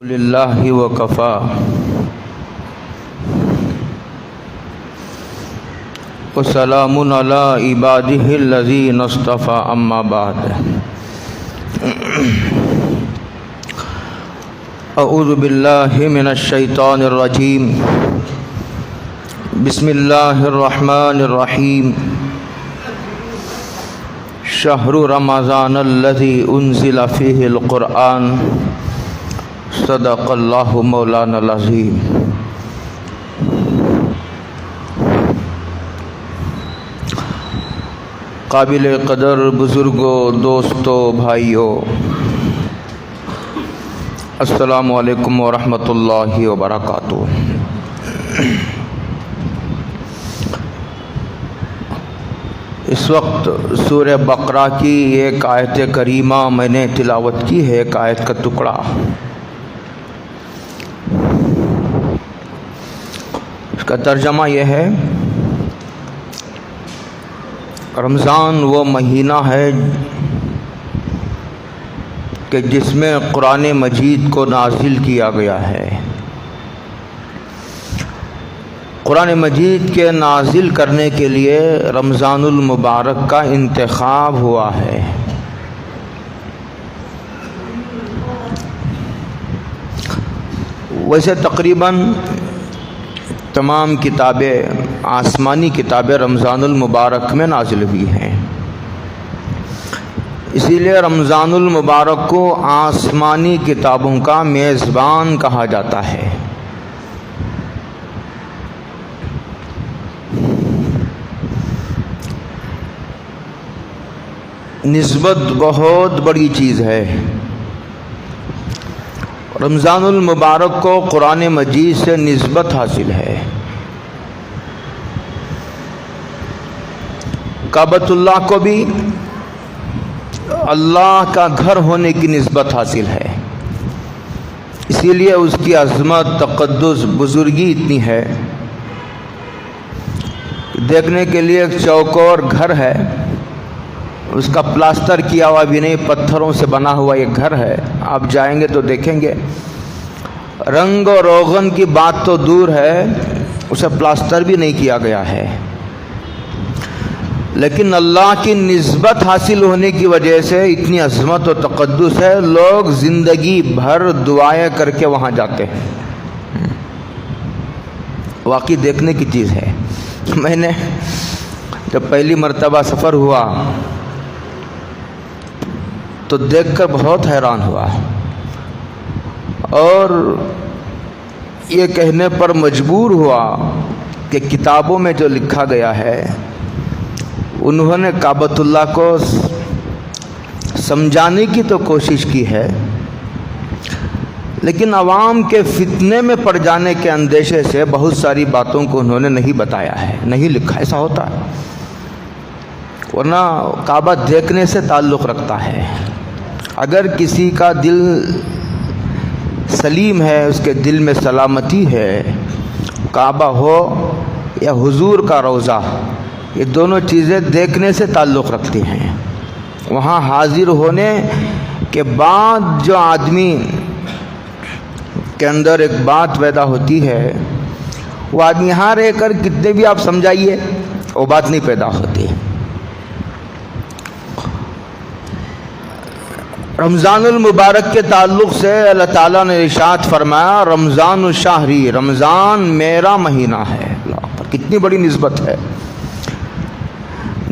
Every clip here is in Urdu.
للہ وکفا وسلام علی عبادہ الذین اصطفى اما بعد اعوذ باللہ من الشیطان الرجیم بسم اللہ الرحمن الرحیم شہر رمضان الذی انزل فیہ القرآن صدق اللہ مولانا العظیم۔ قابل قدر بزرگوں، دوستوں، بھائیوں، السلام علیکم ورحمۃ اللہ وبرکاتہ۔ اس وقت سورہ بقرہ کی ایک آیت کریمہ میں نے تلاوت کی ہے، ایک آیت کا ٹکڑا۔ اس کا ترجمہ یہ ہے، رمضان وہ مہینہ ہے کہ جس میں قرآن مجید کو نازل کیا گیا ہے۔ قرآن مجید کے نازل کرنے کے لیے رمضان المبارک کا انتخاب ہوا ہے۔ ویسے تقریباً تمام کتابیں، آسمانی کتابیں رمضان المبارک میں نازل ہوئی ہیں، اسی لیے رمضان المبارک کو آسمانی کتابوں کا میزبان کہا جاتا ہے۔ نسبت بہت بڑی چیز ہے۔ رمضان المبارک کو قرآن مجید سے نسبت حاصل ہے۔ کعبۃ اللہ کو بھی اللہ کا گھر ہونے کی نسبت حاصل ہے، اسی لیے اس کی عظمت، تقدس، بزرگی اتنی ہے۔ دیکھنے کے لیے ایک چوکور گھر ہے، اس کا پلاسٹر کیا ہوا بھی نہیں، پتھروں سے بنا ہوا ایک گھر ہے۔ آپ جائیں گے تو دیکھیں گے، رنگ و روغن کی بات تو دور ہے، اسے پلاسٹر بھی نہیں کیا گیا ہے، لیکن اللہ کی نسبت حاصل ہونے کی وجہ سے اتنی عظمت و تقدس ہے، لوگ زندگی بھر دعائیں کر کے وہاں جاتے ہیں۔ واقعی دیکھنے کی چیز ہے۔ میں نے جب پہلی مرتبہ سفر ہوا تو دیکھ کر بہت حیران ہوا، اور یہ کہنے پر مجبور ہوا کہ کتابوں میں جو لکھا گیا ہے، انہوں نے کعبۃ اللہ کو سمجھانے کی تو کوشش کی ہے، لیکن عوام کے فتنے میں پڑ جانے کے اندیشے سے بہت ساری باتوں کو انہوں نے نہیں بتایا ہے، نہیں لکھا۔ ایسا ہوتا ہے، ورنہ کعبہ دیکھنے سے تعلق رکھتا ہے۔ اگر کسی کا دل سلیم ہے، اس کے دل میں سلامتی ہے، کعبہ ہو یا حضور کا روضہ، یہ دونوں چیزیں دیکھنے سے تعلق رکھتی ہیں۔ وہاں حاضر ہونے کے بعد جو آدمی کے اندر ایک بات پیدا ہوتی ہے، وہ آدمی یہاں رہ کر کتنے بھی آپ سمجھائیے، وہ بات نہیں پیدا ہوتی۔ رمضان المبارک کے تعلق سے اللہ تعالیٰ نے ارشاد فرمایا، رمضان الشہری، رمضان میرا مہینہ ہے۔ کتنی بڑی نسبت ہے۔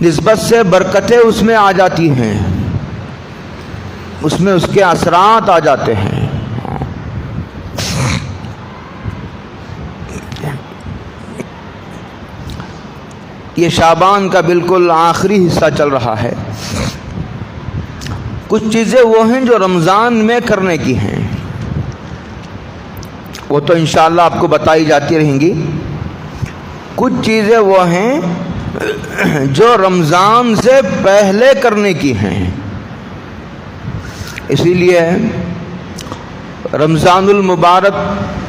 نسبت سے برکتیں اس میں آ جاتی ہیں، اس میں اس کے اثرات آ جاتے ہیں۔ یہ شعبان کا بالکل آخری حصہ چل رہا ہے۔ کچھ چیزیں وہ ہیں جو رمضان میں کرنے کی ہیں، وہ تو انشاءاللہ آپ کو بتائی جاتی رہیں گی۔ کچھ چیزیں وہ ہیں جو رمضان سے پہلے کرنے کی ہیں، اسی لیے رمضان المبارک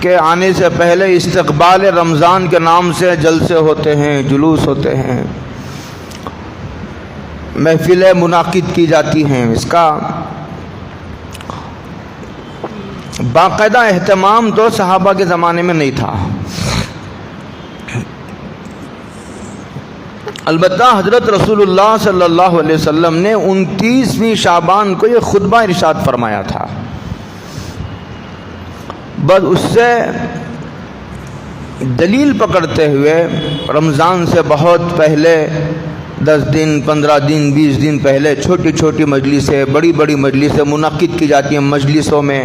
کے آنے سے پہلے استقبال رمضان کے نام سے جلسے ہوتے ہیں، جلوس ہوتے ہیں، محفلیں منعقد کی جاتی ہیں۔ اس کا باقاعدہ اہتمام تو صحابہ کے زمانے میں نہیں تھا. البتہ حضرت رسول اللہ صلی اللہ علیہ وسلم نے 29ویں شعبان کو یہ خطبہ ارشاد فرمایا تھا. بس اس سے دلیل پکڑتے ہوئے رمضان سے بہت پہلے 10 دن 15 دن 20 دن پہلے چھوٹی چھوٹی مجلسیں بڑی بڑی مجلسیں منعقد کی جاتی ہیں. مجلسوں میں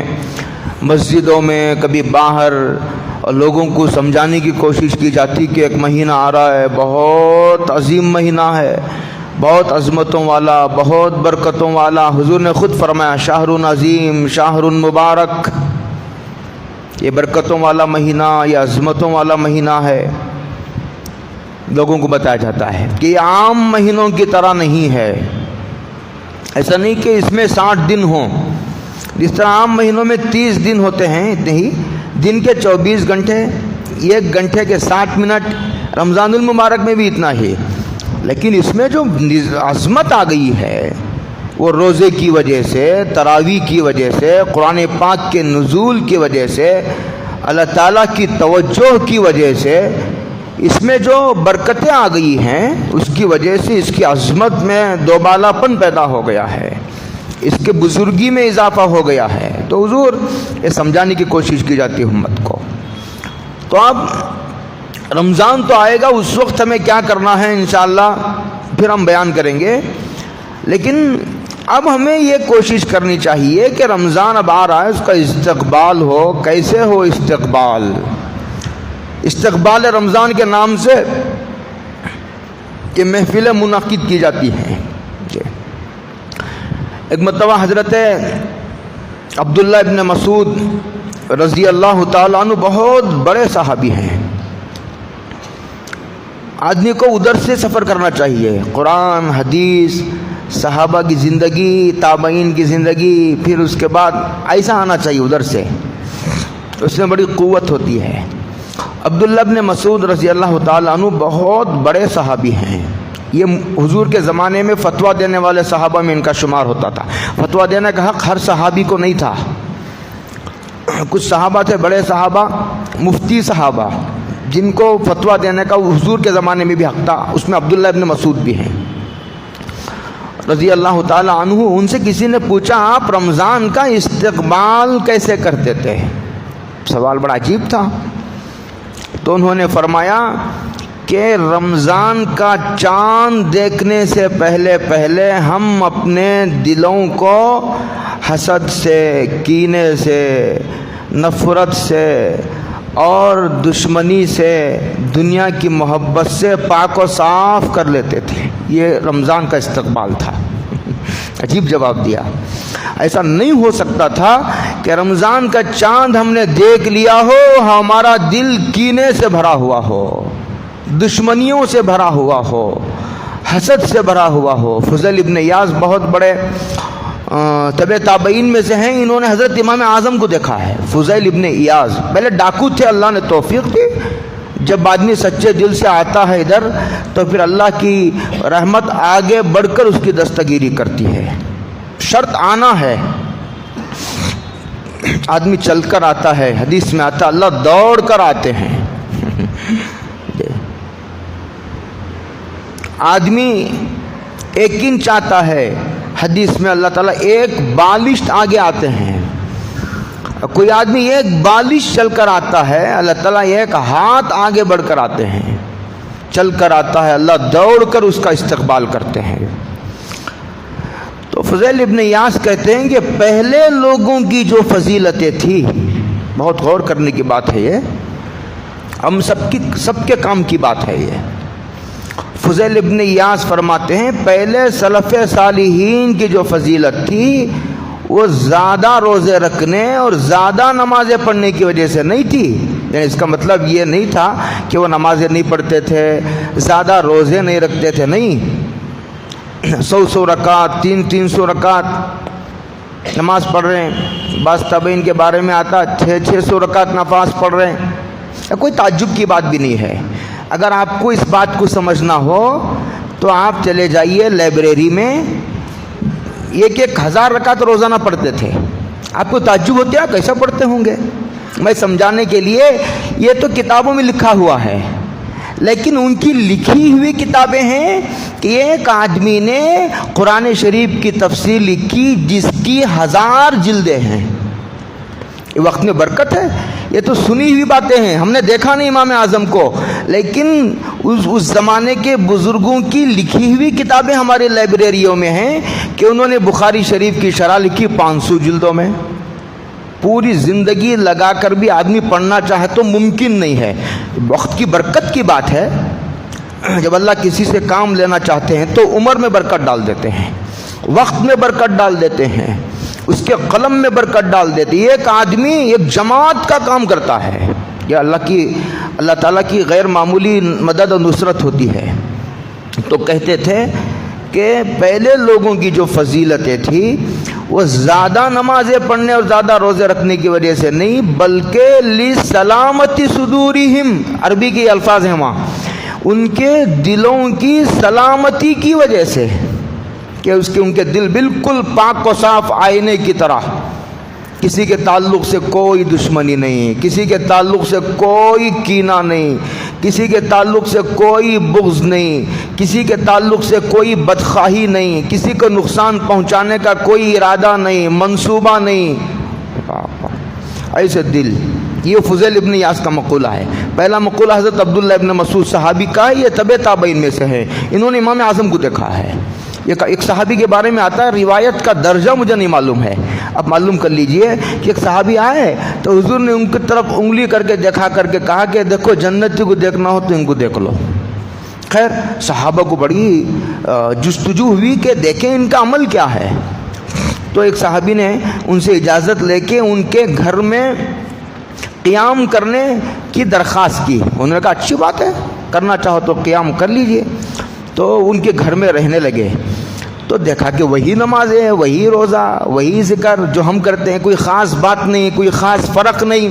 مسجدوں میں کبھی باہر اور لوگوں کو سمجھانے کی کوشش کی جاتی کہ ایک مہینہ آ رہا ہے، بہت عظیم مہینہ ہے، بہت عظمتوں والا، بہت برکتوں والا. حضور نے خود فرمایا شہر عظیم شہر مبارک، یہ برکتوں والا مہینہ، یہ عظمتوں والا مہینہ ہے. لوگوں کو بتایا جاتا ہے کہ یہ عام مہینوں کی طرح نہیں ہے. ایسا نہیں کہ اس میں 60 دن ہوں. جس طرح عام مہینوں میں 30 دن ہوتے ہیں، اتنے ہی دن کے 24 گھنٹے، 1 گھنٹے کے 60 منٹ، رمضان المبارک میں بھی اتنا ہی. لیکن اس میں جو عظمت آ گئی ہے وہ روزے کی وجہ سے، تراویح کی وجہ سے، قرآن پاک کے نزول کی وجہ سے، اللہ تعالیٰ کی توجہ کی وجہ سے اس میں جو برکتیں آ گئی ہیں اس کی وجہ سے اس کی عظمت میں دوبالا پن پیدا ہو گیا ہے، اس کے بزرگی میں اضافہ ہو گیا ہے. تو حضور یہ سمجھانے کی کوشش کی جاتی ہے امت کو. تو اب رمضان تو آئے گا، اس وقت ہمیں کیا کرنا ہے انشاءاللہ پھر ہم بیان کریں گے. لیکن اب ہمیں یہ کوشش کرنی چاہیے کہ رمضان اب آ رہا ہے، اس کا استقبال ہو. کیسے ہو استقبال؟ استقبال رمضان کے نام سے یہ محفلیں منعقد کی جاتی ہیں. ایک مرتبہ حضرت عبداللہ ابن مسعود رضی اللہ تعالیٰ عنہ بہت بڑے صحابی ہیں. آدمی کو ادھر سے سفر کرنا چاہیے، قرآن حدیث صحابہ کی زندگی، تابعین کی زندگی، پھر اس کے بعد ایسا آنا چاہیے ادھر سے، اس میں بڑی قوت ہوتی ہے. عبداللہ ابن مسعود رضی اللہ تعالیٰ عنہ بہت بڑے صحابی ہیں. یہ حضور کے زمانے میں فتویٰ دینے والے صحابہ میں ان کا شمار ہوتا تھا. فتویٰ دینے کا حق ہر صحابی کو نہیں تھا. کچھ صحابہ تھے بڑے صحابہ، مفتی صحابہ، جن کو فتویٰ دینے کا حضور کے زمانے میں بھی حق تھا. اس میں عبداللہ ابن مسعود بھی ہیں رضی اللہ تعالیٰ عنہ. ان سے کسی نے پوچھا آپ رمضان کا استقبال کیسے کرتے تھے؟ سوال بڑا عجیب تھا. تو انہوں نے فرمایا کہ رمضان کا چاند دیکھنے سے پہلے ہم اپنے دلوں کو حسد سے، کینے سے، نفرت سے اور دشمنی سے، دنیا کی محبت سے پاک و صاف کر لیتے تھے. یہ رمضان کا استقبال تھا. عجیب جواب دیا. ایسا نہیں ہو سکتا تھا کہ رمضان کا چاند ہم نے دیکھ لیا ہو، ہمارا دل کینے سے بھرا ہوا ہو، دشمنیوں سے بھرا ہوا ہو، حسد سے بھرا ہوا ہو. فضیل ابن ایاز بہت بڑے تبع تابعین میں سے ہیں. انہوں نے حضرت امام اعظم کو دیکھا ہے. فضیل ابن ایاز پہلے ڈاکو تھے، اللہ نے توفیق دی. جب آدمی سچے دل سے آتا ہے ادھر تو پھر اللہ کی رحمت آگے بڑھ کر اس کی دستگیری کرتی ہے. شرط آنا ہے. آدمی چل کر آتا ہے، حدیث میں آتا اللہ دوڑ کر آتے ہیں. آدمی ایک انچ آتا ہے، حدیث میں اللہ تعالیٰ ایک بالشت آگے آتے ہیں. کوئی آدمی ایک بالش چل کر آتا ہے، اللہ تعالیٰ ایک ہاتھ آگے بڑھ کر آتے ہیں. چل کر آتا ہے، اللہ دوڑ کر اس کا استقبال کرتے ہیں. تو فضیل ابن ایاز کہتے ہیں کہ پہلے لوگوں کی جو فضیلتیں تھی، بہت غور کرنے کی بات ہے یہ، ہم سب کے کام کی بات ہے یہ. فضیل ابن ایاز فرماتے ہیں پہلے سلف صالحین کی جو فضیلت تھی وہ زیادہ روزے رکھنے اور زیادہ نمازیں پڑھنے کی وجہ سے نہیں تھی. یعنی اس کا مطلب یہ نہیں تھا کہ وہ نمازیں نہیں پڑھتے تھے، زیادہ روزے نہیں رکھتے تھے، نہیں. 100 رکعت 300 رکعت نماز پڑھ رہے ہیں. بعض تابعین کے بارے میں آتا 600 رکعت نماز پڑھ رہے ہیں. کوئی تعجب کی بات بھی نہیں ہے. اگر آپ کو اس بات کو سمجھنا ہو تو آپ چلے جائیے لائبریری میں. 1000 رکعت روزانہ پڑھتے تھے. آپ کو تعجب ہوتا ہے کیسا پڑھتے ہوں گے؟ میں سمجھانے کے لیے، یہ تو کتابوں میں لکھا ہوا ہے، لیکن ان کی لکھی ہوئی کتابیں ہیں کہ ایک آدمی نے قرآن شریف کی تفسیر لکھی جس کی 1000 جلدیں ہیں۔ یہ وقت میں برکت ہے، یہ تو سنی ہوئی باتیں ہیں، ہم نے دیکھا نہیں امام اعظم کو، لیکن اس زمانے کے بزرگوں کی لکھی ہوئی کتابیں ہماری لائبریریوں میں ہیں کہ انہوں نے بخاری شریف کی شرح لکھی 500 جلدوں میں۔ پوری زندگی لگا کر بھی آدمی پڑھنا چاہے تو ممکن نہیں ہے۔ وقت کی برکت کی بات ہے، جب اللہ کسی سے کام لینا چاہتے ہیں تو عمر میں برکت ڈال دیتے ہیں، وقت میں برکت ڈال دیتے ہیں، اس کے قلم میں برکت ڈال دیتے ہیں۔ ایک آدمی ایک جماعت کا کام کرتا ہے، یہ اللہ تعالیٰ کی غیر معمولی مدد و نصرت ہوتی ہے۔ تو کہتے تھے کہ پہلے لوگوں کی جو فضیلتیں تھیں وہ زیادہ نمازیں پڑھنے اور زیادہ روزے رکھنے کی وجہ سے نہیں، بلکہ لِسَلَامَتِ صُدُورِهِمْ، عربی کے الفاظ ہیں وہاں، ان کے دلوں کی سلامتی کی وجہ سے، کہ ان کے دل بالکل پاک و صاف آئینے کی طرح، کسی کے تعلق سے کوئی دشمنی نہیں، کسی کے تعلق سے کوئی کینہ نہیں، کسی کے تعلق سے کوئی بغض نہیں، کسی کے تعلق سے کوئی بدخواہی نہیں، کسی کو نقصان پہنچانے کا کوئی ارادہ نہیں، منصوبہ نہیں۔ ایسے دل، یہ فضیل ابن یاس کا مقولہ ہے۔ پہلا مقولہ حضرت عبداللہ ابن مسعود صحابی کا ہے، یہ تبع تابعین میں سے ہے، انہوں نے امام اعظم کو دیکھا ہے۔ ایک صحابی کے بارے میں آتا ہے، روایت کا درجہ مجھے نہیں معلوم ہے، اب معلوم کر لیجئے کہ ایک صحابی آئے تو حضور نے ان کی طرف انگلی کر کے دکھا کر کے کہا کہ دیکھو جنتی کو دیکھنا ہو تو ان کو دیکھ لو۔ خیر صحابہ کو بڑی جستجو ہوئی کہ دیکھیں ان کا عمل کیا ہے، تو ایک صحابی نے ان سے اجازت لے کے ان کے گھر میں قیام کرنے کی درخواست کی۔ انہوں نے کہا اچھی بات ہے، کرنا چاہو تو قیام کر لیجئے۔ تو ان کے گھر میں رہنے لگے تو دیکھا کہ وہی نمازیں، وہی روزہ، وہی ذکر جو ہم کرتے ہیں، کوئی خاص بات نہیں، کوئی خاص فرق نہیں۔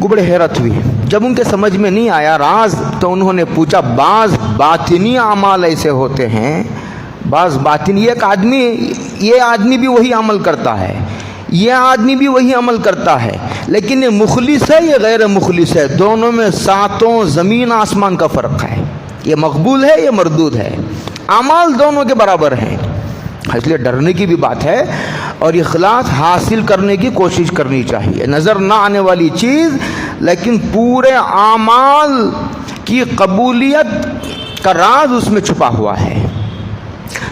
بڑے حیرت ہوئی، جب ان کے سمجھ میں نہیں آیا راز تو انہوں نے پوچھا، بعض باطنی اعمال ایسے ہوتے ہیں، بعض باطنی، یہ آدمی بھی وہی عمل کرتا ہے، یہ آدمی بھی وہی عمل کرتا ہے، لیکن یہ مخلص ہے، یہ غیر مخلص ہے، دونوں میں ساتوں زمین آسمان کا فرق ہے، یہ مقبول ہے، یہ مردود ہے، اعمال دونوں کے برابر ہیں۔ اس لیے ڈرنے کی بھی بات ہے اور اخلاص حاصل کرنے کی کوشش کرنی چاہیے، نظر نہ آنے والی چیز لیکن پورے اعمال کی قبولیت کا راز اس میں چھپا ہوا ہے۔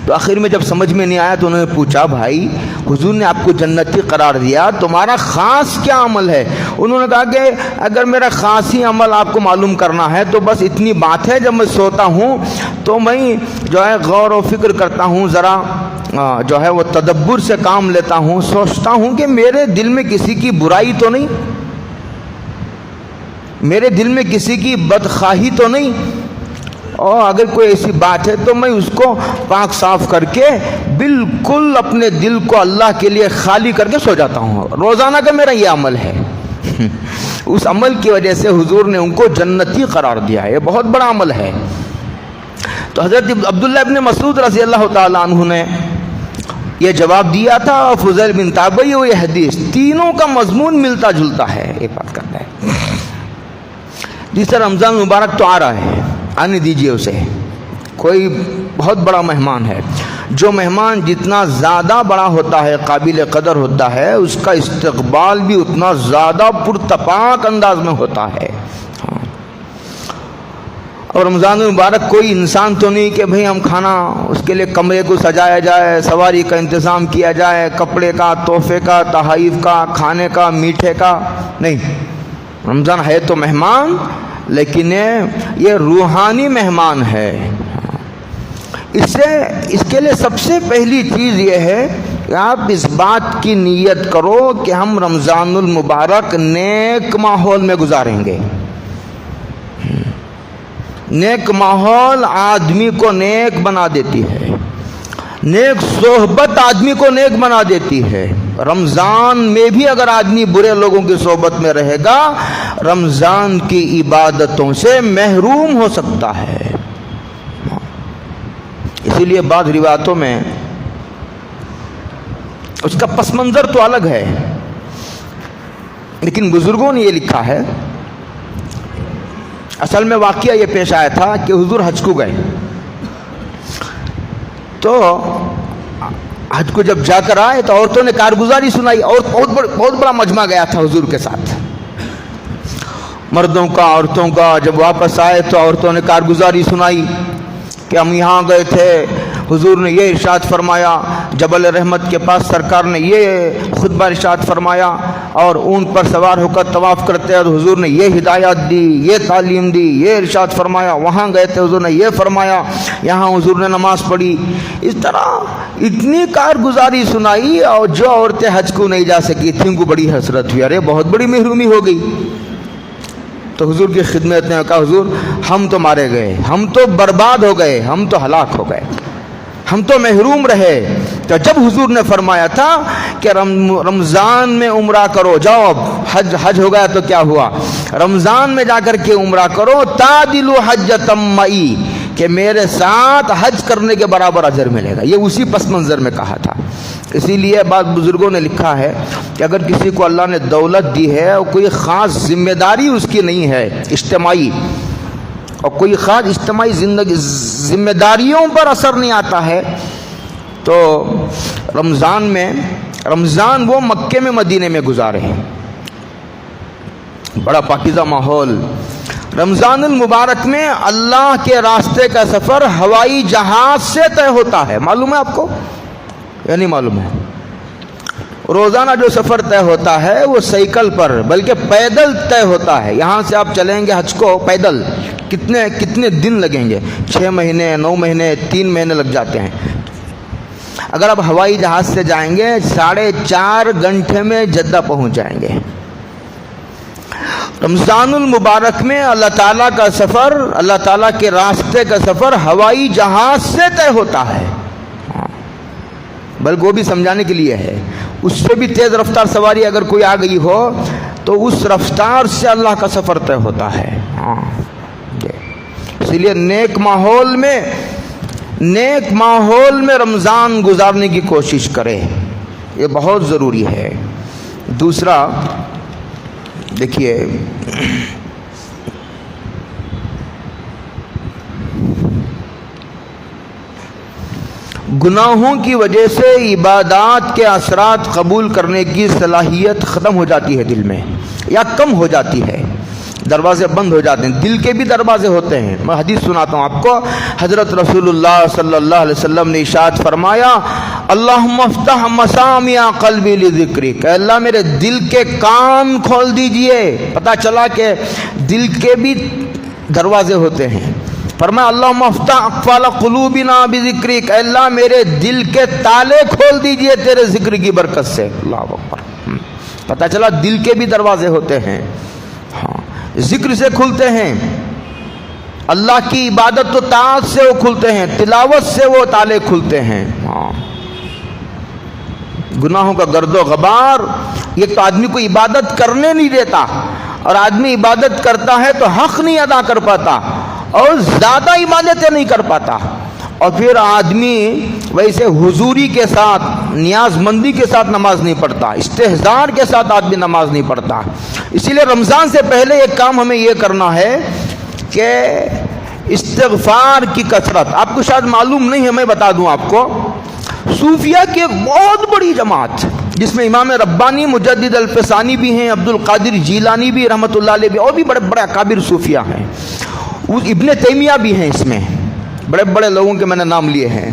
تو آخر میں جب سمجھ میں نہیں آیا تو انہوں نے پوچھا، بھائی حضور نے آپ کو جنتی قرار دیا، تمہارا خاص کیا عمل ہے؟ انہوں نے کہا کہ اگر میرا خاصی عمل آپ کو معلوم کرنا ہے تو بس اتنی بات ہے، جب میں سوتا ہوں تو میں جو ہے غور و فکر کرتا ہوں، ذرا جو ہے وہ تدبر سے کام لیتا ہوں، سوچتا ہوں کہ میرے دل میں کسی کی برائی تو نہیں، میرے دل میں کسی کی بدخواہی تو نہیں، اور اگر کوئی ایسی بات ہے تو میں اس کو پاک صاف کر کے بالکل اپنے دل کو اللہ کے لیے خالی کر کے سو جاتا ہوں۔ روزانہ کا میرا یہ عمل ہے۔ اس عمل کی وجہ سے حضور نے ان کو جنتی قرار دیا ہے، یہ بہت بڑا عمل ہے۔ تو حضرت عبداللہ ابن مسعود رضی اللہ تعالیٰ عنہ نے یہ جواب دیا تھا، اور فضیل بن تابعی اور یہ حدیث، تینوں کا مضمون ملتا جلتا ہے، یہ بات کرتا ہے۔ جس طرح رمضان مبارک تو آ رہا ہے، آنے دیجئے اسے، کوئی بہت بڑا مہمان ہے، جو مہمان جتنا زیادہ بڑا ہوتا ہے، قابل قدر ہوتا ہے، اس کا استقبال بھی اتنا زیادہ پرتپاک انداز میں ہوتا ہے۔ اور رمضان مبارک کوئی انسان تو نہیں کہ بھئی ہم کھانا، اس کے لیے کمرے کو سجایا جائے، سواری کا انتظام کیا جائے، کپڑے کا، تحفے کا، تحائف کا، کھانے کا، میٹھے کا، نہیں۔ رمضان ہے تو مہمان، لیکن یہ روحانی مہمان ہے۔ اس کے لیے سب سے پہلی چیز یہ ہے کہ آپ اس بات کی نیت کرو کہ ہم رمضان المبارک نیک ماحول میں گزاریں گے۔ نیک ماحول آدمی کو نیک بنا دیتی ہے، نیک صحبت آدمی کو نیک بنا دیتی ہے۔ رمضان میں بھی اگر آدمی برے لوگوں کی صحبت میں رہے گا، رمضان کی عبادتوں سے محروم ہو سکتا ہے۔ اسی لیے بعض روایتوں میں اس کا پس منظر تو الگ ہے، لیکن بزرگوں نے یہ لکھا ہے، اصل میں واقعہ یہ پیش آیا تھا کہ حضور حج کو گئے، تو حج کو جب جا کر آئے تو عورتوں نے کارگزاری سنائی، اور بہت بڑا مجمع گیا تھا حضور کے ساتھ، مردوں کا عورتوں کا۔ جب واپس آئے تو عورتوں نے کارگزاری سنائی کہ ہم یہاں گئے تھے، حضور نے یہ ارشاد فرمایا، جبل رحمت کے پاس سرکار نے یہ خطبہ ارشاد فرمایا، اور اونٹ پر سوار ہو کر طواف کرتے ہیں، حضور نے یہ ہدایات دی، یہ تعلیم دی، یہ ارشاد فرمایا، وہاں گئے تھے حضور نے یہ فرمایا، یہاں حضور نے نماز پڑھی۔ اس طرح اتنی کارگزاری سنائی، اور جو عورتیں حج کو نہیں جا سکی تھیں ان کو بڑی حسرت ہوئی، ارے بہت بڑی محرومی ہو گئی۔ تو حضور کی خدمت نے کہا، حضور ہم تو مارے گئے، ہم تو برباد ہو گئے، ہم تو ہلاک ہو گئے، ہم تو محروم رہے۔ تو جب حضور نے فرمایا تھا کہ رمضان میں عمرہ کرو، جاؤ اب حج ہو گیا تو کیا ہوا، رمضان میں جا کر کے عمرہ کرو، تعدلوا حجۃ معی، کہ میرے ساتھ حج کرنے کے برابر اجر ملے گا، یہ اسی پس منظر میں کہا تھا۔ اسی لیے بعض بزرگوں نے لکھا ہے کہ اگر کسی کو اللہ نے دولت دی ہے اور کوئی خاص ذمہ داری اس کی نہیں ہے اجتماعی، اور کوئی خاص اجتماعی ذمہ داریوں پر اثر نہیں آتا ہے، تو رمضان وہ مکے میں مدینے میں گزارے ہیں، بڑا پاکیزہ ماحول۔ رمضان المبارک میں اللہ کے راستے کا سفر ہوائی جہاز سے طے ہوتا ہے، معلوم ہے آپ کو یا نہیں معلوم ہے؟ روزانہ جو سفر طے ہوتا ہے وہ سائیکل پر بلکہ پیدل طے ہوتا ہے۔ یہاں سے آپ چلیں گے حج کو پیدل، کتنے دن لگیں گے؟ 6 مہینے، 9 مہینے، 3 مہینے لگ جاتے ہیں۔ اگر آپ ہوائی جہاز سے جائیں گے 4.5 گھنٹے میں جدہ پہنچ جائیں گے۔ رمضان المبارک میں اللہ تعالیٰ کا سفر، اللہ تعالیٰ کے راستے کا سفر ہوائی جہاز سے طے ہوتا ہے، بلکہ وہ بھی سمجھانے کے لیے ہے، اس سے بھی تیز رفتار سواری اگر کوئی آ گئی ہو تو اس رفتار سے اللہ کا سفر طے ہوتا ہے۔ اسی لیے نیک ماحول میں رمضان گزارنے کی کوشش کرے، یہ بہت ضروری ہے۔ دوسرا دیکھیے، گناہوں کی وجہ سے عبادات کے اثرات قبول کرنے کی صلاحیت ختم ہو جاتی ہے دل میں، یا کم ہو جاتی ہے، دروازے بند ہو جاتے ہیں۔ دل کے بھی دروازے ہوتے ہیں۔ میں حدیث سناتا ہوں آپ کو، حضرت رسول اللہ صلی اللہ علیہ وسلم نے ارشاد فرمایا، اللہم افتح مسامع قلبی لذکرک، کہ اللہ میرے دل کے کان کھول دیجئے۔ پتہ چلا کہ دل کے بھی دروازے ہوتے ہیں۔ فرمایا اللہم افتح اقفال قلوبنا بذکرک، اللہ میرے دل کے تالے کھول دیجئے تیرے ذکر کی برکت سے۔ اللہ اکبر۔ پتہ چلا دل کے بھی دروازے ہوتے ہیں، ذکر سے کھلتے ہیں، اللہ کی عبادت و طاعت سے وہ کھلتے ہیں، تلاوت سے وہ تالے کھلتے ہیں۔ گناہوں کا گرد و غبار یہ تو آدمی کو عبادت کرنے نہیں دیتا، اور آدمی عبادت کرتا ہے تو حق نہیں ادا کر پاتا اور زیادہ عبادتیں نہیں کر پاتا، اور پھر آدمی ویسے حضوری کے ساتھ، نیاز مندی کے ساتھ نماز نہیں پڑھتا، استحضار کے ساتھ آدمی نماز نہیں پڑھتا۔ اسی لیے رمضان سے پہلے ایک کام ہمیں یہ کرنا ہے کہ استغفار کی کثرت۔ آپ کو شاید معلوم نہیں ہے، میں بتا دوں آپ کو، صوفیہ کی ایک بہت بڑی جماعت جس میں امام ربانی مجدد الفسانی بھی ہیں، عبد القادر جیلانی بھی رحمۃ اللہ علیہ بھی، اور بھی بڑے بڑے اکابر صوفیہ ہیں، ابن تیمیہ بھی ہیں، اس میں بڑے بڑے لوگوں کے میں نے نام لیے ہیں۔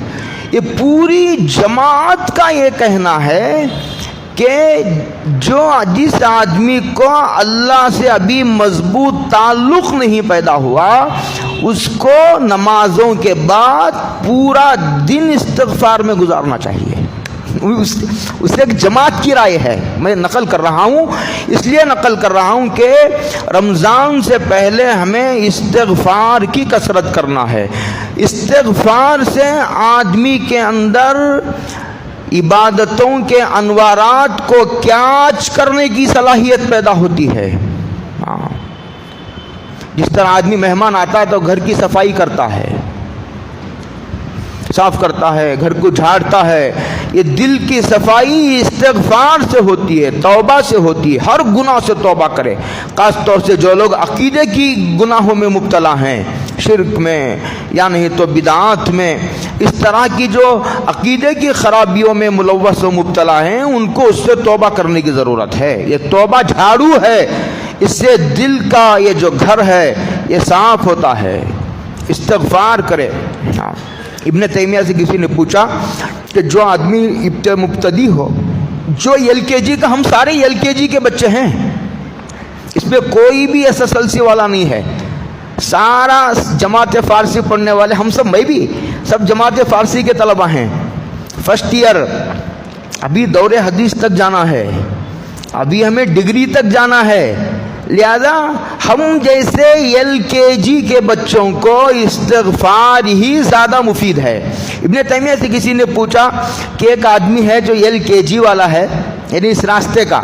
یہ پوری جماعت کا یہ کہنا ہے کہ جس آدمی کو اللہ سے ابھی مضبوط تعلق نہیں پیدا ہوا، اس کو نمازوں کے بعد پورا دن استغفار میں گزارنا چاہیے۔ اس ایک جماعت کی رائے ہے، میں نقل کر رہا ہوں، اس لیے نقل کر رہا ہوں کہ رمضان سے پہلے ہمیں استغفار کی کثرت کرنا ہے۔ استغفار سے آدمی کے اندر عبادتوں کے انوارات کو کیچ کرنے کی صلاحیت پیدا ہوتی ہے۔ جس طرح آدمی مہمان آتا ہے تو گھر کی صفائی کرتا ہے، صاف کرتا ہے، گھر کو جھاڑتا ہے، یہ دل کی صفائی استغفار سے ہوتی ہے، توبہ سے ہوتی ہے۔ ہر گناہ سے توبہ کرے، خاص طور سے جو لوگ عقیدے کی گناہوں میں مبتلا ہیں، شرک میں یا نہیں تو بدعات میں، اس طرح کی جو عقیدے کی خرابیوں میں ملوث و مبتلا ہیں، ان کو اس سے توبہ کرنے کی ضرورت ہے۔ یہ توبہ جھاڑو ہے، اس سے دل کا یہ جو گھر ہے یہ صاف ہوتا ہے۔ استغفار کرے۔ ابن تیمیہ سے کسی نے پوچھا کہ جو آدمی مبتدی ہو، جو LKG کا، ہم سارے LKG کے بچے ہیں، اس میں کوئی بھی SSLC والا نہیں ہے، سارا جماعت فارسی پڑھنے والے ہم سب، میں بھی سب جماعت فارسی کے طلبہ ہیں، فرسٹ ایئر، ابھی دور حدیث تک جانا ہے، ابھی ہمیں ڈگری تک جانا ہے، لہذا ہم جیسے LKG کے بچوں کو استغفار ہی زیادہ مفید ہے۔ ابن تیمیہ سے کسی نے پوچھا کہ ایک آدمی ہے جو LKG والا ہے، یعنی اس راستے کا،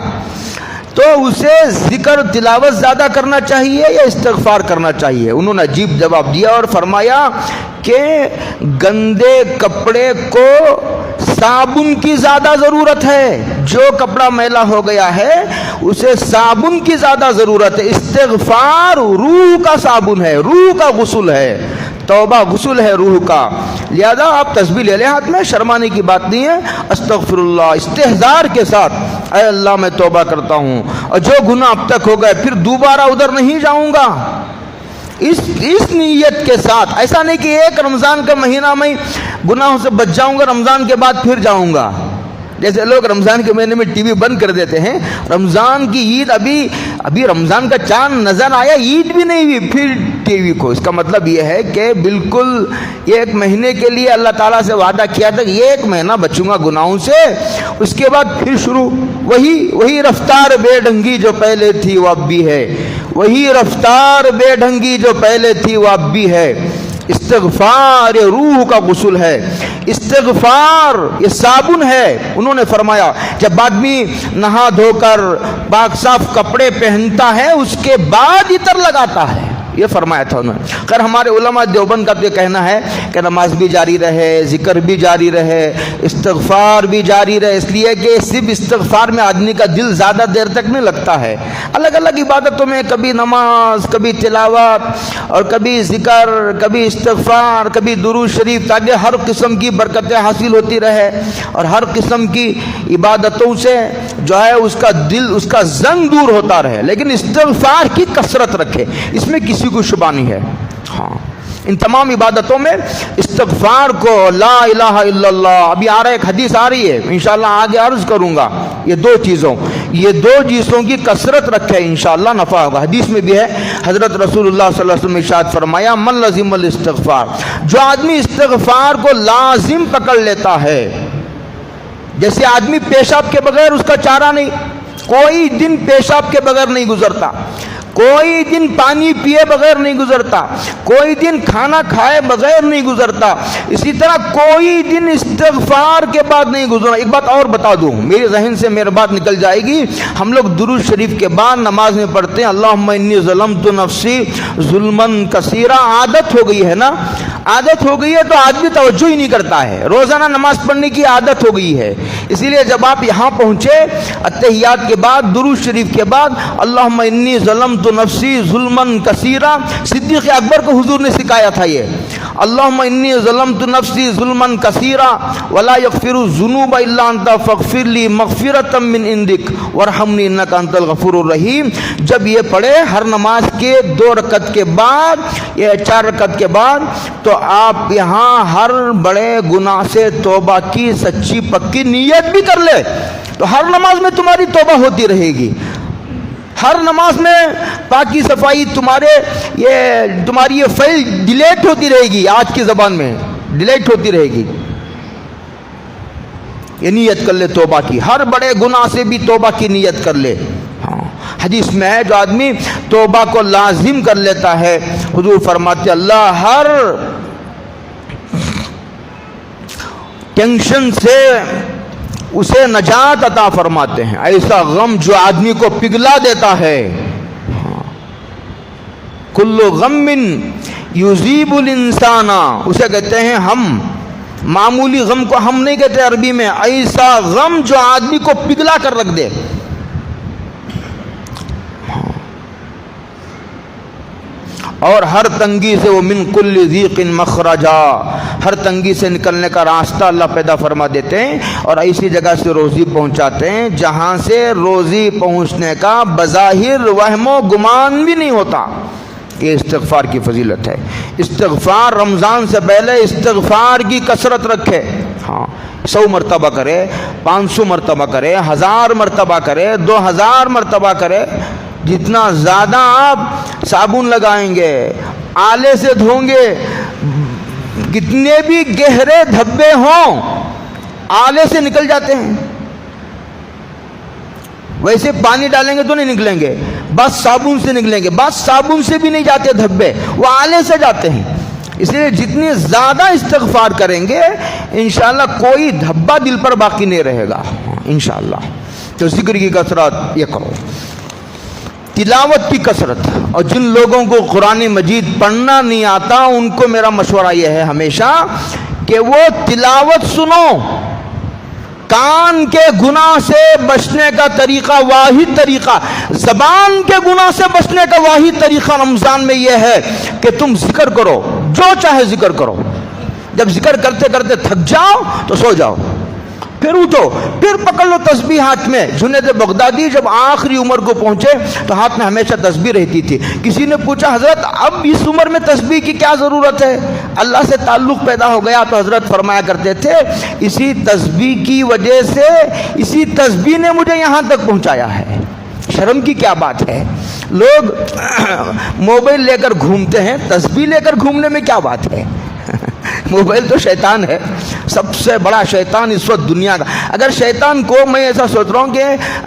تو اسے ذکر تلاوت زیادہ کرنا چاہیے یا استغفار کرنا چاہیے؟ انہوں نے عجیب جواب دیا اور فرمایا کہ گندے کپڑے کو صابن کی زیادہ ضرورت ہے، جو کپڑا میلا ہو گیا ہے اسے صابن کی زیادہ ضرورت ہے۔ استغفار روح کا صابن ہے، روح کا غسل ہے، توبہ غسل ہے روح کا۔ لہذا آپ تسبیح لے لیں ہاتھ میں، شرمانے کی بات نہیں ہے، استغفر اللہ استحضار کے ساتھ، اے اللہ میں توبہ کرتا ہوں، اور جو گناہ اب تک ہو گئے پھر دوبارہ ادھر نہیں جاؤں گا، اس نیت کے ساتھ۔ ایسا نہیں کہ ایک رمضان کا مہینہ میں گناہوں سے بچ جاؤں گا، رمضان کے بعد پھر جاؤں گا، جیسے لوگ رمضان کے مہینے میں ٹی وی بند کر دیتے ہیں، رمضان کی عید ابھی رمضان کا چاند نظر آیا، عید بھی نہیں ہوئی، پھر ٹی وی کو۔ اس کا مطلب یہ ہے کہ بالکل ایک مہینے کے لیے اللہ تعالیٰ سے وعدہ کیا تھا کہ ایک مہینہ بچوں گا گناہوں سے، اس کے بعد پھر شروع، وہی رفتار بے ڈھنگی جو پہلے تھی وہ اب بھی ہے، وہی رفتار بے ڈھنگی جو پہلے تھی وہ اب بھی ہے۔ استغفار یہ روح کا غسل ہے، استغفار یہ صابن ہے۔ انہوں نے فرمایا جب آدمی نہا دھو کر پاک صاف کپڑے پہنتا ہے اس کے بعد عطر لگاتا ہے، یہ فرمایا تھا انہوں نے۔ خیر ہمارے علماء دیوبند کا تو یہ کہنا ہے کہ نماز بھی جاری رہے، ذکر بھی جاری رہے، استغفار بھی جاری رہے، اس لیے کہ صرف استغفار میں آدمی کا دل زیادہ دیر تک نہیں لگتا ہے۔ الگ الگ عبادتوں میں کبھی نماز، کبھی تلاوت، اور کبھی ذکر، کبھی استغفار، کبھی درود شریف، تاکہ ہر قسم کی برکتیں حاصل ہوتی رہے اور ہر قسم کی عبادتوں سے جو ہے اس کا دل، اس کا زنگ دور ہوتا رہے، لیکن استغفار کی کثرت رکھے، اس میں کسی کو شبہ نہیں ہے۔ ہاں ان تمام عبادتوں میں استغفار کو، لا الہ الا اللہ، ابھی آ رہا ہے ایک حدیث آ رہی ہے انشاءاللہ آگے عرض کروں گا، یہ دو چیزوں کی کثرت رکھے انشاءاللہ نفع ہوگا۔ حدیث میں بھی ہے، حضرت رسول اللہ صلی اللہ علیہ وسلم نے ارشاد فرمایا من لزم الاستغفار، جو آدمی استغفار کو لازم پکڑ لیتا ہے، جیسے آدمی پیشاب کے بغیر اس کا چارہ نہیں، کوئی دن پیشاب کے بغیر نہیں گزرتا، کوئی دن پانی پیے بغیر نہیں گزرتا، کوئی دن کھانا کھائے بغیر نہیں گزرتا، اسی طرح کوئی دن استغفار کے بعد نہیں گزرنا۔ ایک بات اور بتا دوں، میرے ذہن سے میرے بات نکل جائے گی، ہم لوگ درود شریف کے بعد نماز میں پڑھتے ہیں اللہم انی ظلمت نفسی ظلما کثیرا، عادت ہو گئی ہے نا، عادت ہو گئی ہے تو آدمی توجہ ہی نہیں کرتا ہے، روزانہ نماز پڑھنے کی عادت ہو گئی ہے، اسی لیے جب آپ یہاں پہنچے اتحیات کے بعد، درود شریف کے بعد اللہم انی ظلمت نفسی ظلما کثیرا، صدیق اکبر کو حضور نے سکھایا تھا یہ، اللہم انی ظلمت نفسی ظلما کثیرا ولا یغفر الذنوب الا انت فاغفر لی مغفرۃ من عندک وارحمنی انک انت الغفور الرحیم۔ جب یہ پڑھے ہر نماز کے 2 رکعت کے بعد یا 4 رکعت کے بعد، تو آپ یہاں ہر بڑے گناہ سے توبہ کی سچی پکی نیت بھی کر لے تو ہر نماز میں تمہاری توبہ ہوتی رہے گی، ہر نماز میں پاکی صفائی تمہاری یہ فائل ڈیلیٹ ہوتی رہے گی، آج کی زبان میں ڈیلیٹ ہوتی رہے گی۔ یہ نیت کر لے توبہ کی، ہر بڑے گناہ سے بھی توبہ کی نیت کر لے۔ ہاں حدیث میں ہے جو آدمی توبہ کو لازم کر لیتا ہے، حضور فرماتے اللہ ہر ٹینشن سے اسے نجات عطا فرماتے ہیں، ایسا غم جو آدمی کو پگھلا دیتا ہے۔ کل غم یذیب الانسان، اسے کہتے ہیں ہم، معمولی غم کو ہم نہیں کہتے عربی میں، ایسا غم جو آدمی کو پگھلا کر رکھ دے. اور ہر تنگی سے وہ من کل ضیق مخرجا، ہر تنگی سے نکلنے کا راستہ اللہ پیدا فرما دیتے ہیں، اور ایسی جگہ سے روزی پہنچاتے ہیں جہاں سے روزی پہنچنے کا بظاہر وہم و گمان بھی نہیں ہوتا. یہ استغفار کی فضیلت ہے. استغفار رمضان سے پہلے استغفار کی کثرت رکھے. ہاں 100 مرتبہ کرے، 500 مرتبہ کرے، 1000 مرتبہ کرے، 2000 مرتبہ کرے. جتنا زیادہ آپ صابن لگائیں گے، آلے سے دھویں گے، کتنے بھی گہرے دھبے ہوں آلے سے نکل جاتے ہیں. ویسے پانی ڈالیں گے تو نہیں نکلیں گے، بس صابن سے نکلیں گے. بس صابن سے بھی نہیں جاتے دھبے، وہ آلے سے جاتے ہیں. اس لیے جتنی زیادہ استغفار کریں گے انشاءاللہ کوئی دھبا دل پر باقی نہیں رہے گا انشاءاللہ. تو ذکر کی کثرت یہ کرو، تلاوت کی کثرت. اور جن لوگوں کو قرآن مجید پڑھنا نہیں آتا ان کو میرا مشورہ یہ ہے ہمیشہ کہ وہ تلاوت سنو. کان کے گناہ سے بچنے کا طریقہ، واحد طریقہ، زبان کے گناہ سے بچنے کا واحد طریقہ رمضان میں یہ ہے کہ تم ذکر کرو، جو چاہے ذکر کرو. جب ذکر کرتے کرتے تھک جاؤ تو سو جاؤ، پھر اٹھو، پھر پکڑ لو تسبیح ہاتھ میں. جنید بغدادی جب آخری عمر کو پہنچے تو ہاتھ میں ہمیشہ تسبیح رہتی تھی. کسی نے پوچھا حضرت اب اس عمر میں تسبیح کی کیا ضرورت ہے؟ اللہ سے تعلق پیدا ہو گیا. تو حضرت فرمایا کرتے تھے اسی تسبیح کی وجہ سے، اسی تسبیح نے مجھے یہاں تک پہنچایا ہے. شرم کی کیا بات ہے؟ لوگ موبائل لے کر گھومتے ہیں، تسبیح لے کر گھومنے میں کیا بات ہے؟ موبائل تو شیطان ہے، سب سے بڑا شیطان اس وقت دنیا کا. اگر شیطان کو، میں ایسا سوچ رہا ہوں کہ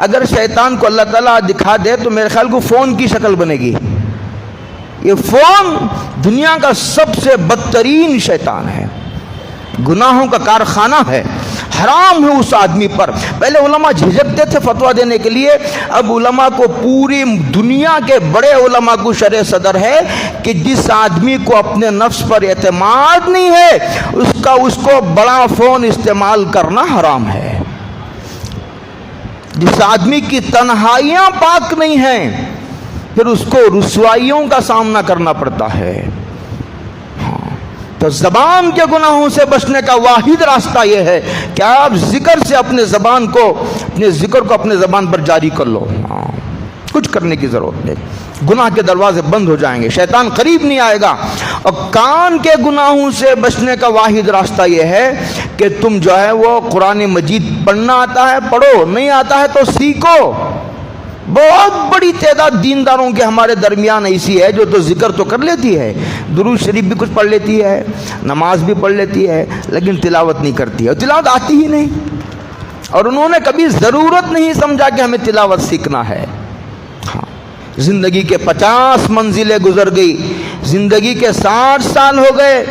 اگر شیطان کو اللہ تعالیٰ دکھا دے تو میرے خیال کو فون کی شکل بنے گی. یہ فون دنیا کا سب سے بدترین شیطان ہے، گناہوں کا کارخانہ ہے، حرام ہے اس آدمی پر. پہلے علماء جھجکتے تھے فتویٰ دینے کے لیے، اب علماء کو، پوری دنیا کے بڑے علماء کو شرح صدر ہے کہ جس آدمی کو اپنے نفس پر اعتماد نہیں ہے اس کو بڑا فون استعمال کرنا حرام ہے. جس آدمی کی تنہائیاں پاک نہیں ہیں پھر اس کو رسوائیوں کا سامنا کرنا پڑتا ہے. تو زبان کے گناہوں سے بچنے کا واحد راستہ یہ ہے کہ آپ ذکر سے اپنے زبان کو، اپنے ذکر کو اپنے زبان پر جاری کر لو. کچھ کرنے کی ضرورت نہیں، گناہ کے دروازے بند ہو جائیں گے، شیطان قریب نہیں آئے گا. اور کان کے گناہوں سے بچنے کا واحد راستہ یہ ہے کہ تم جو ہے وہ قرآن مجید پڑھنا آتا ہے پڑھو، نہیں آتا ہے تو سیکھو. بہت بڑی تعداد دینداروں کے ہمارے درمیان ایسی ہے جو تو ذکر تو کر لیتی ہے، درود شریف بھی کچھ پڑھ لیتی ہے، نماز بھی پڑھ لیتی ہے، لیکن تلاوت نہیں کرتی ہے، اور تلاوت آتی ہی نہیں. اور انہوں نے کبھی ضرورت نہیں سمجھا کہ ہمیں تلاوت سیکھنا ہے. زندگی کے 50 منزلیں گزر گئی، زندگی کے 60 سال ہو گئے،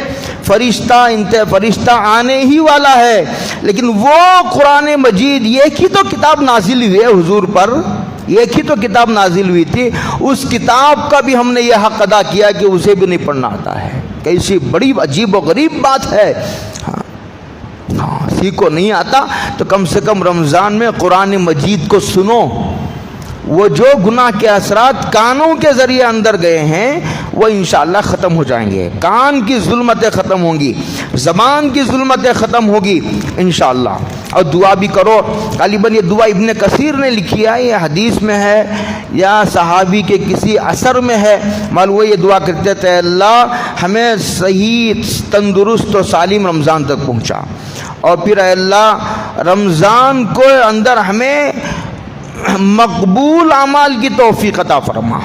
فرشتہ آنے ہی والا ہے، لیکن وہ قرآن مجید ایک ہی تو کتاب نازل ہوئی ہے حضور پر، ایک ہی تو کتاب نازل ہوئی تھی، اس کتاب کا بھی ہم نے یہ حق ادا کیا کہ اسے بھی نہیں پڑھنا آتا ہے. کیسی بڑی عجیب و غریب بات ہے. کسی کو نہیں آتا تو کم سے کم رمضان میں قرآن مجید کو سنو. وہ جو گناہ کے اثرات کانوں کے ذریعے اندر گئے ہیں وہ انشاءاللہ ختم ہو جائیں گے. کان کی ظلمتیں ختم ہوں گی، زبان کی ظلمتیں ختم ہوگی انشاءاللہ. اور دعا بھی کرو. غالباً یہ دعا ابن کثیر نے لکھی ہے، یہ حدیث میں ہے یا صحابی کے کسی اثر میں ہے. معلوم وہ یہ دعا کرتے تھے اللہ ہمیں صحیح تندرست و سالم رمضان تک پہنچا، اور پھر اے اللہ رمضان کو اندر ہمیں مقبول اعمال کی توفیق عطا فرما.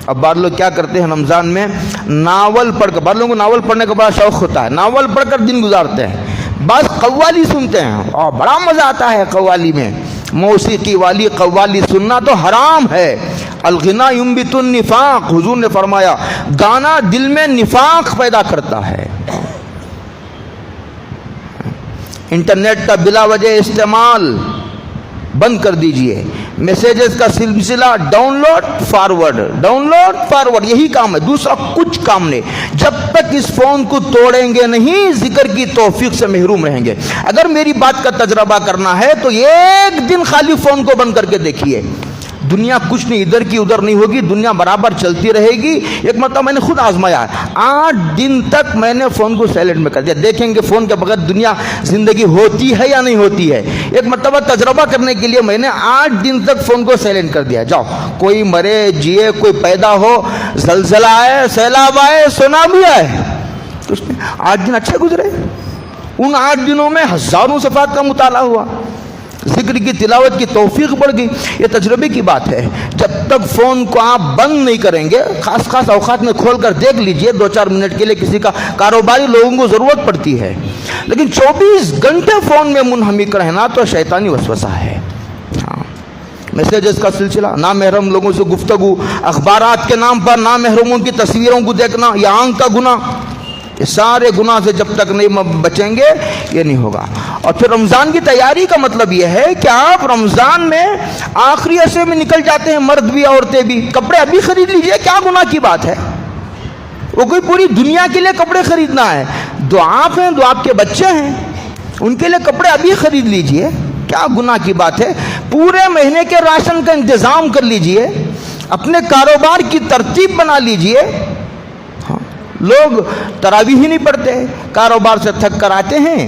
اب بعض لوگ کیا کرتے ہیں رمضان میں ناول پڑھ کر، بعض لوگوں کو ناول پڑھنے کا بڑا شوق ہوتا ہے، ناول پڑھ کر دن گزارتے ہیں. بعض قوالی سنتے ہیں اور بڑا مزہ آتا ہے قوالی میں. موسیقی والی قوالی سننا تو حرام ہے. الغنا ينبت النفاق، حضور نے فرمایا گانا دل میں نفاق پیدا کرتا ہے. انٹرنیٹ کا بلا وجہ استعمال بند کر دیجئے. میسیجز کا سلسلہ ڈاؤن لوڈ فارورڈ یہی کام ہے, دوسرا کچھ کام نہیں. جب تک اس فون کو توڑیں گے نہیں ذکر کی توفیق سے محروم رہیں گے. اگر میری بات کا تجربہ کرنا ہے تو ایک دن خالی فون کو بند کر کے دیکھیے, دنیا کچھ نہیں, ادھر کی ادھر نہیں ہوگی, دنیا برابر چلتی رہے گی. ایک مرتبہ میں نے خود آزمایا ہے, 8 دن تک میں نے فون کو سائلنٹ میں کر دیا. دیکھیں گے فون کے بغیر دنیا زندگی ہوتی ہے یا نہیں ہوتی ہے. ایک مرتبہ تجربہ کرنے کے لیے میں نے 8 دن تک فون کو سائلنٹ کر دیا. جاؤ, کوئی مرے جیے, کوئی پیدا ہو, زلزلہ آئے, سیلاب آئے, سونامی آئے, تو اس میں 8 دن اچھے گزرے. ان 8 دنوں میں ہزاروں صفحات کا مطالعہ ہوا, ذکر کی تلاوت کی توفیق بڑھ گئی. یہ تجربے کی بات ہے. جب تک فون کو آپ بند نہیں کریں گے, خاص اوقات میں کھول کر دیکھ لیجئے, 2-4 منٹ کے لیے کسی کا کاروباری لوگوں کو ضرورت پڑتی ہے, لیکن 24 گھنٹے فون میں منہمک رہنا تو شیطانی وسوسہ ہے. میسیجز کا سلسلہ, نامحرم لوگوں سے گفتگو, اخبارات کے نام پر نامحرموں کی تصویروں کو دیکھنا, یہ آنکھ کا گناہ, یہ سارے گناہ سے جب تک نہیں بچیں گے یہ نہیں ہوگا. اور پھر رمضان کی تیاری کا مطلب یہ ہے کہ آپ رمضان میں آخری عرصے میں نکل جاتے ہیں, مرد بھی عورتیں بھی. کپڑے ابھی خرید لیجئے, کیا گناہ کی بات ہے, وہ کوئی پوری دنیا کے لیے کپڑے خریدنا ہے. دو آپ ہیں, دو آپ کے بچے ہیں, ان کے لیے کپڑے ابھی خرید لیجئے, کیا گناہ کی بات ہے. پورے مہینے کے راشن کا انتظام کر لیجئے, اپنے کاروبار کی ترتیب بنا لیجئے. لوگ تراویح ہی نہیں پڑھتے, کاروبار سے تھک کر آتے ہیں.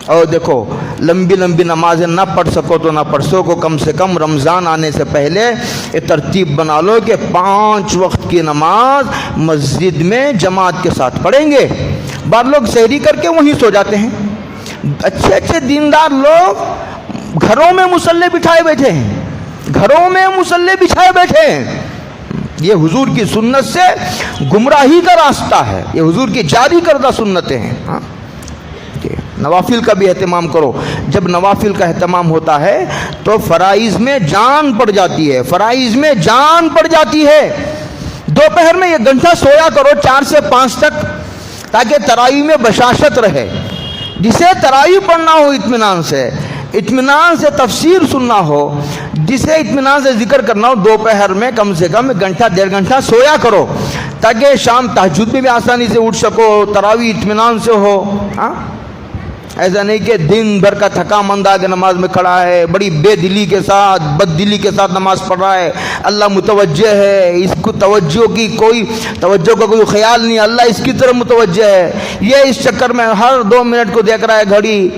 اور دیکھو, لمبی نمازیں نہ پڑھ سکو تو نہ پڑھ سکو, کم سے کم رمضان آنے سے پہلے یہ ترتیب بنا لو کہ 5 وقت کی نماز مسجد میں جماعت کے ساتھ پڑھیں گے. بعض لوگ سحری کر کے وہیں سو جاتے ہیں. اچھے دیندار لوگ گھروں میں مصلی بٹھائے بیٹھے ہیں, یہ حضور کی سنت سے گمراہی کا راستہ ہے, یہ حضور کی جاری کردہ سنتیں ہیں. نوافل کا بھی اہتمام کرو. جب نوافل کا اہتمام ہوتا ہے تو فرائض میں جان پڑ جاتی ہے. دوپہر میں 1 گھنٹہ سویا کرو 4 سے 5 تک, تاکہ تراویح میں بشاشت رہے. جسے تراویح پڑھنا ہو اطمینان سے تفسیر سننا ہو, جسے اطمینان سے ذکر کرنا ہو, دوپہر میں کم سے کم 1 گھنٹہ 1.5 گھنٹہ سویا کرو, تاکہ شام تہجد میں بھی آسانی سے اٹھ سکو, تراویح اطمینان سے ہو. ایسا نہیں کہ دن بھر کا تھکا مند آ کے نماز میں کھڑا ہے, بڑی بد دلی کے ساتھ نماز پڑھ رہا ہے. اللہ متوجہ ہے, اس کو توجہ کا کوئی خیال نہیں, اللہ اس کی طرف متوجہ ہے. یہ اس چکر میں ہر 2 منٹ کو دیکھ رہا ہے گھڑی,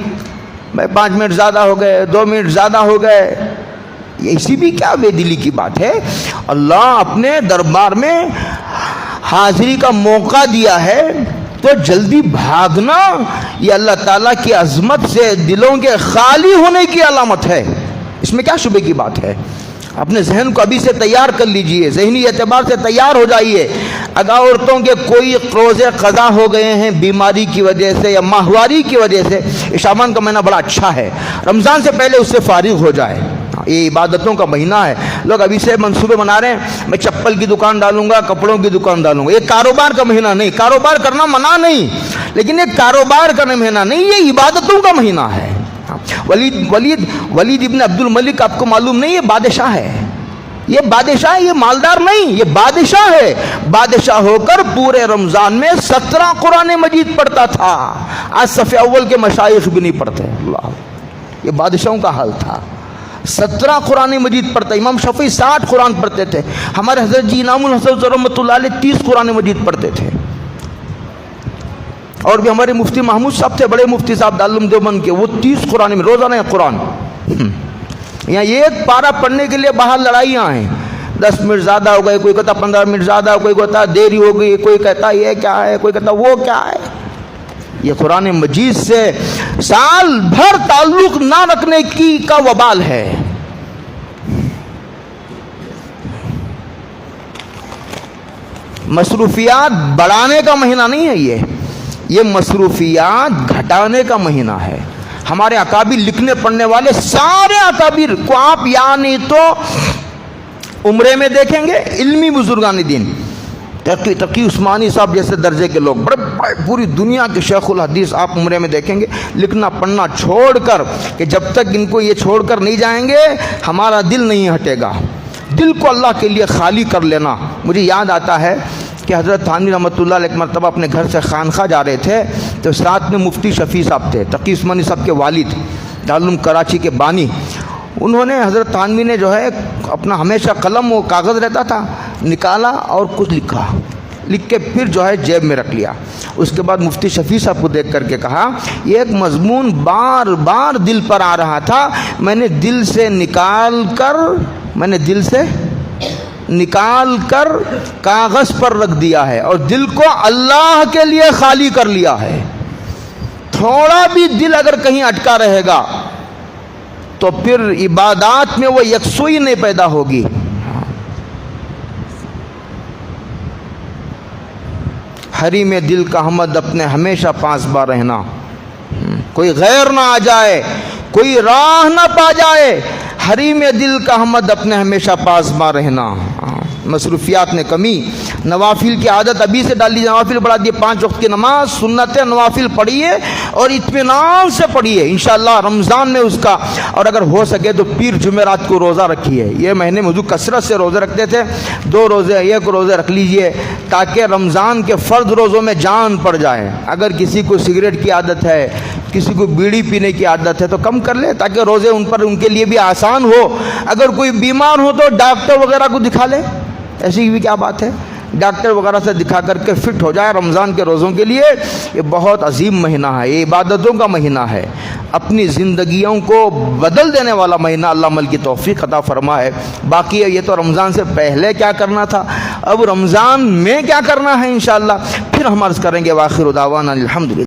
5 منٹ زیادہ ہو گئے, 2 منٹ زیادہ ہو گئے. اسی بھی کیا بے دلی کی بات ہے. اللہ اپنے دربار میں حاضری کا موقع دیا ہے تو جلدی بھاگنا یہ اللہ تعالیٰ کی عظمت سے دلوں کے خالی ہونے کی علامت ہے. اس میں کیا شبے کی بات ہے. اپنے ذہن کو ابھی سے تیار کر لیجئے, ذہنی اعتبار سے تیار ہو جائیے. اگر عورتوں کے کوئی روزے قضا ہو گئے ہیں بیماری کی وجہ سے یا ماہواری کی وجہ سے, شعبان کا مہینہ بڑا اچھا ہے, رمضان سے پہلے اس سے فارغ ہو جائے. یہ عبادتوں کا مہینہ ہے. لوگ ابھی سے منصوبے بنا رہے ہیں, میں چپل کی دکان ڈالوں گا, کپڑوں کی دکان ڈالوں گا. یہ کاروبار کا مہینہ نہیں, کاروبار کرنا منع نہیں, لیکن یہ کاروبار کا مہینہ نہیں, یہ عبادتوں کا مہینہ ہے. ولید ابن عبد الملک آپ کو معلوم نہیں, یہ بادشاہ ہے. یہ مالدار نہیں, یہ بادشاہ ہے. بادشاہ ہو کر پورے رمضان میں 17 قرآن مجید پڑھتا تھا. آج صف اول کے مشائخ بھی نہیں پڑھتے. اللہ, یہ بادشاہوں کا حال تھا. 17 قرآن مجید پڑھتا. امام شافعی 60 قرآن پڑھتے تھے. ہمارے حضرت جی انعام الحسن رحمۃ اللہ علیہ 30 قرآن مجید پڑھتے تھے. اور بھی ہمارے مفتی محمود صاحب تھے, بڑے مفتی صاحب دارالعلوم دیوبند کے, وہ 30 قرآن میں روزانہ قرآن. یہاں ایک پارہ پڑھنے کے لیے باہر لڑائیاں ہیں. 10 منٹ زیادہ ہو گئے, کوئی کہتا 15 منٹ زیادہ, کوئی کہتا دیری ہو گئی, کوئی کہتا یہ کیا ہے, کوئی کہتا وہ کیا ہے. یہ قرآن مجید سے سال بھر تعلق نہ رکھنے کا وبال ہے. مصروفیات بڑھانے کا مہینہ نہیں ہے, یہ مصروفیات گھٹانے کا مہینہ ہے. ہمارے اکابر لکھنے پڑھنے والے سارے اکابر کو آپ یا نہیں تو عمرے میں دیکھیں گے, علمی بزرگان دین, تقی عثمانی صاحب جیسے درجے کے لوگ بڑے پوری دنیا کے شیخ الحدیث آپ عمرے میں دیکھیں گے، لکھنا پڑھنا چھوڑ کر کہ جب تک ان کو یہ چھوڑ کر نہیں جائیں گے ہمارا دل نہیں ہٹے گا، دل کو اللہ کے لیے خالی کر لینا۔ مجھے یاد آتا ہے کہ حضرت تھانوی رحمۃ اللہ علیہ ایک مرتبہ اپنے گھر سے خانقاہ جا رہے تھے تو ساتھ میں مفتی شفیع صاحب تھے، تقی عثمانی صاحب کے والد، دارالعلوم کراچی کے بانی۔ انہوں نے حضرت تھانوی نے جو ہے اپنا ہمیشہ قلم و کاغذ رہتا تھا، نکالا اور کچھ لکھا، لکھ کے پھر جو ہے جیب میں رکھ لیا۔ اس کے بعد مفتی شفیع صاحب کو دیکھ کر کے کہا یہ ایک مضمون بار بار دل پر آ رہا تھا، میں نے دل سے نکال کر کاغذ پر رکھ دیا ہے اور دل کو اللہ کے لیے خالی کر لیا ہے۔ تھوڑا بھی دل اگر کہیں اٹکا رہے گا تو پھر عبادات میں وہ یکسوئی نہیں پیدا ہوگی۔ حریم دل کا حمد اپنے ہمیشہ پاس بار رہنا، کوئی غیر نہ آ جائے، کوئی راہ نہ پا جائے، حریم دل کا حمد اپنے ہمیشہ پاس بار رہنا۔ مصروفیات میں کمی، نوافل کی عادت ابھی سے ڈال لیجیے، نوافل بڑھا دیے، 5 وقت کی نماز، سنتیں نوافل پڑھیے اور اطمینان سے پڑھیے انشاءاللہ رمضان میں اس کا، اور اگر ہو سکے تو پیر جمعرات کو روزہ رکھیے۔ یہ مہینے میں حضور کثرت سے روزے رکھتے تھے، 2 روزے 1 روزے رکھ لیجیے تاکہ رمضان کے فرض روزوں میں جان پڑ جائے۔ اگر کسی کو سگریٹ کی عادت ہے، کسی کو بیڑی پینے کی عادت ہے تو کم کر لے تاکہ روزے ان کے لیے بھی آسان ہو۔ اگر کوئی بیمار ہو تو ڈاکٹر وغیرہ کو دکھا لے، ایسی بھی کیا بات ہے، ڈاکٹر وغیرہ سے دکھا کر کے فٹ ہو جائے رمضان کے روزوں کے لیے۔ یہ بہت عظیم مہینہ ہے، یہ عبادتوں کا مہینہ ہے، اپنی زندگیوں کو بدل دینے والا مہینہ۔ اللہ عمل کی توفیق عطا فرمائے۔ باقی یہ تو رمضان سے پہلے کیا کرنا تھا، اب رمضان میں کیا کرنا ہے انشاءاللہ پھر ہم عرض کریں گے۔ وآخر دعوانا الحمدللہ۔